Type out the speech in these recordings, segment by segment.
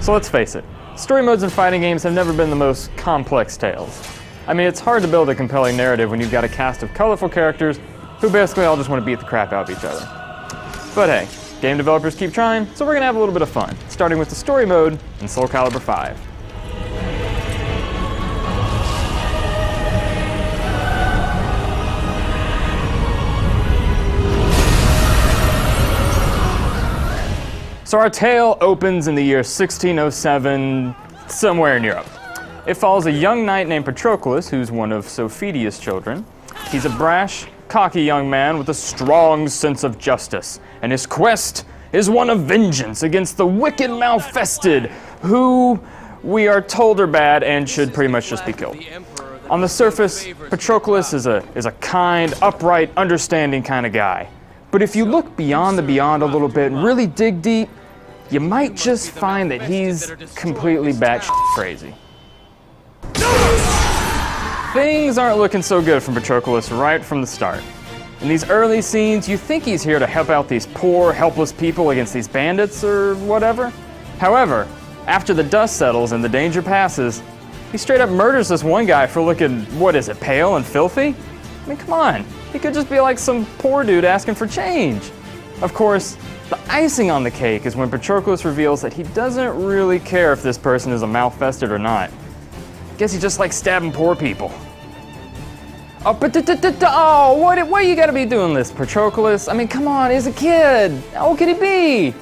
So let's face it, story modes in fighting games have never been the most complex tales. I mean, it's hard to build a compelling narrative when you've got a cast of colorful characters who basically all just want to beat the crap out of each other. But hey, game developers keep trying, so we're going to have a little bit of fun, starting with the story mode in SoulCalibur V. So our tale opens in the year 1607, somewhere in Europe. It follows a young knight named Patroclus, who's one of Sophidia's children. He's a brash, cocky young man with a strong sense of justice, and his quest is one of vengeance against the wicked Malfested, who we are told are bad and should pretty much just be killed. On the surface, Patroclus is a kind, upright, understanding kind of guy. But if you look beyond the beyond a little bit and really dig deep, you might just find that he's completely batshit crazy. Things aren't looking so good for Patroclus right from the start. In these early scenes, you think he's here to help out these poor, helpless people against these bandits or whatever. However, after the dust settles and the danger passes, he straight up murders this one guy for looking, what is it, pale and filthy? I mean, come on. He could just be like some poor dude asking for change. Of course, the icing on the cake is when Patroclus reveals that he doesn't really care if this person is a Malfested or not. Guess he just likes stabbing poor people. Oh, but what you gotta be doing this, Patroclus? I mean, come on, he's a kid. How old could he be?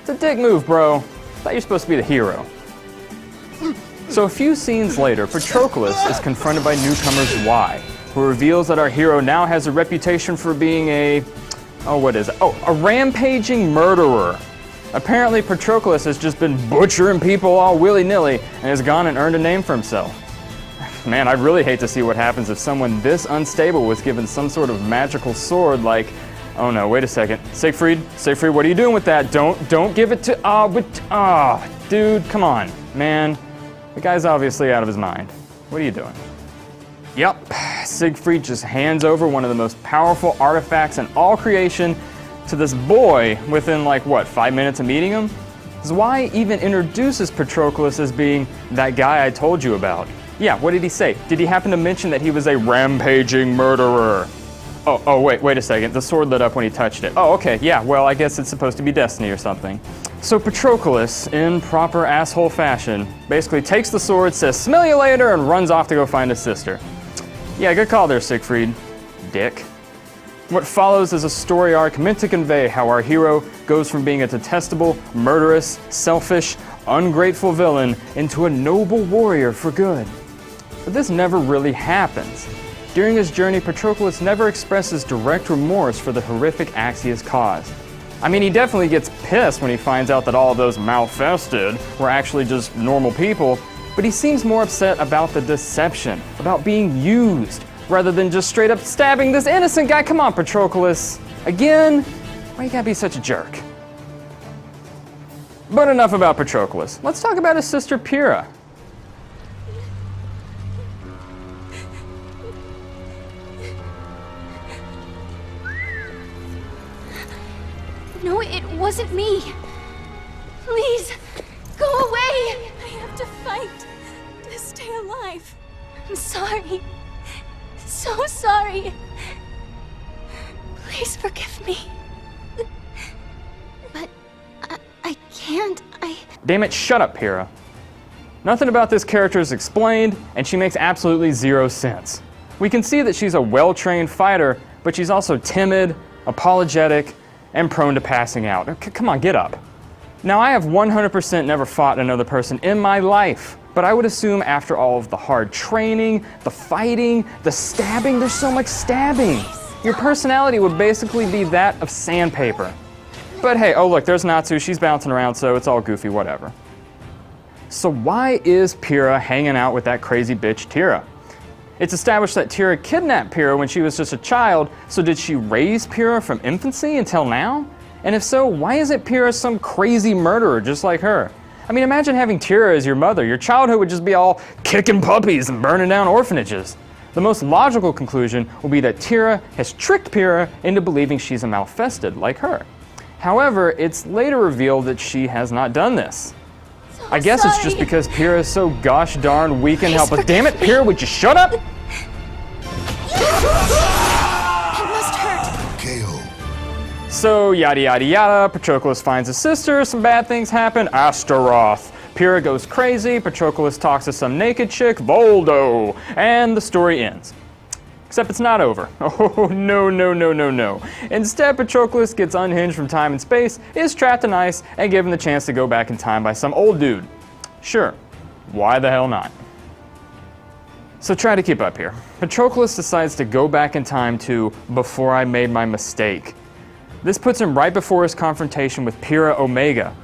It's a dick move, bro. I thought you're supposed to be the hero. So a few scenes later, Patroclus is confronted by newcomers Y, who reveals that our hero now has a reputation for being a rampaging murderer. Apparently, Patroclus has just been butchering people all willy-nilly and has gone and earned a name for himself. Man, I'd really hate to see what happens if someone this unstable was given some sort of magical sword like, oh no, wait a second. Siegfried, what are you doing with that? Don't give it to, dude, come on, man. The guy's obviously out of his mind. What are you doing? Yep, Siegfried just hands over one of the most powerful artifacts in all creation to this boy within, like, what, 5 minutes of meeting him? Zwei even introduces Patroclus as being that guy I told you about. Yeah, what did he say? Did he happen to mention that he was a rampaging murderer? Wait a second. The sword lit up when he touched it. Oh, okay, yeah, well, I guess it's supposed to be destiny or something. So Patroclus, in proper asshole fashion, basically takes the sword, says, "Smell you later," and runs off to go find his sister. Yeah, good call there, Siegfried. Dick. What follows is a story arc meant to convey how our hero goes from being a detestable, murderous, selfish, ungrateful villain into a noble warrior for good. But this never really happens. During his journey, Patroclus never expresses direct remorse for the horrific acts he has caused. I mean, he definitely gets pissed when he finds out that all of those Malfested were actually just normal people, but he seems more upset about the deception, about being used, rather than just straight up stabbing this innocent guy. Come on, Patroclus. Again? Why you gotta be such a jerk? But enough about Patroclus. Let's talk about his sister Pyrrha. No, it wasn't me. Please, go away. I have to fight to stay alive. I'm sorry. So sorry. Please forgive me. But I can't. Damn it, shut up, Pyrrha. Nothing about this character is explained, and she makes absolutely zero sense. We can see that she's a well-trained fighter, but she's also timid, apologetic, and prone to passing out. Come on, get up. Now, I have 100% never fought another person in my life, but I would assume after all of the hard training, the fighting, the stabbing, there's so much stabbing. Your personality would basically be that of sandpaper. But hey, oh look, there's Natsu, she's bouncing around, so it's all goofy, whatever. So why is Pyrrha hanging out with that crazy bitch Tira? It's established that Tira kidnapped Pyrrha when she was just a child, so did she raise Pyrrha from infancy until now? And if so, why isn't Pyrrha some crazy murderer just like her? I mean, imagine having Tira as your mother. Your childhood would just be all kicking puppies and burning down orphanages. The most logical conclusion will be that Tira has tricked Pyrrha into believing she's a Malfested like her. However, it's later revealed that she has not done this. So, I guess it's just because Pyrrha is so gosh darn weak and helpless. Damn it, Pyrrha, would you shut up? It must hurt. KO. So, yada yada yada, Patroclus finds his sister, some bad things happen, Astaroth. Pyrrha goes crazy, Patroclus talks to some naked chick, Voldo, and the story ends. Except it's not over. Oh, no, no, no, no, no. Instead, Patroclus gets unhinged from time and space, is trapped in ice, and given the chance to go back in time by some old dude. Sure, why the hell not? So try to keep up here. Patroclus decides to go back in time to before I made my mistake. This puts him right before his confrontation with Pyrrha Omega.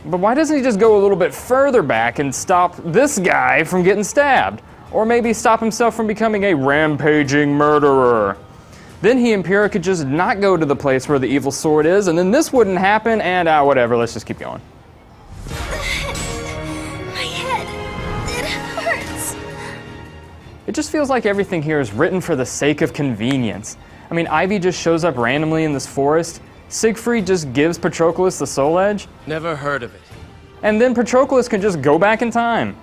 But why doesn't he just go a little bit further back and stop this guy from getting stabbed? Or maybe stop himself from becoming a rampaging murderer. Then he and Pyrrha could just not go to the place where the evil sword is, and then this wouldn't happen, and whatever, let's just keep going. My head. It hurts. It just feels like everything here is written for the sake of convenience. I mean, Ivy just shows up randomly in this forest, Siegfried just gives Patroclus the soul edge, Never heard of it. and then Patroclus can just go back in time.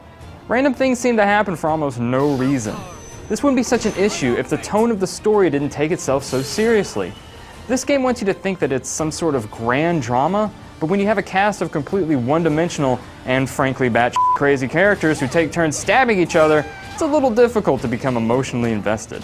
Random things seem to happen for almost no reason. This wouldn't be such an issue if the tone of the story didn't take itself so seriously. This game wants you to think that it's some sort of grand drama, but when you have a cast of completely one-dimensional and frankly batshit crazy characters who take turns stabbing each other, it's a little difficult to become emotionally invested.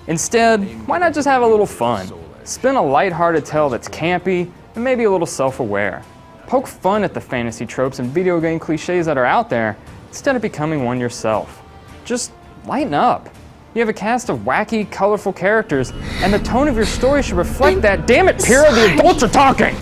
Instead, why not just have a little fun? Spin a lighthearted tale that's campy and maybe a little self-aware. Poke fun at the fantasy tropes and video game cliches that are out there instead of becoming one yourself. Just lighten up. You have a cast of wacky, colorful characters, and the tone of your story should reflect that. Damn it, Pyrrha, the adults are talking!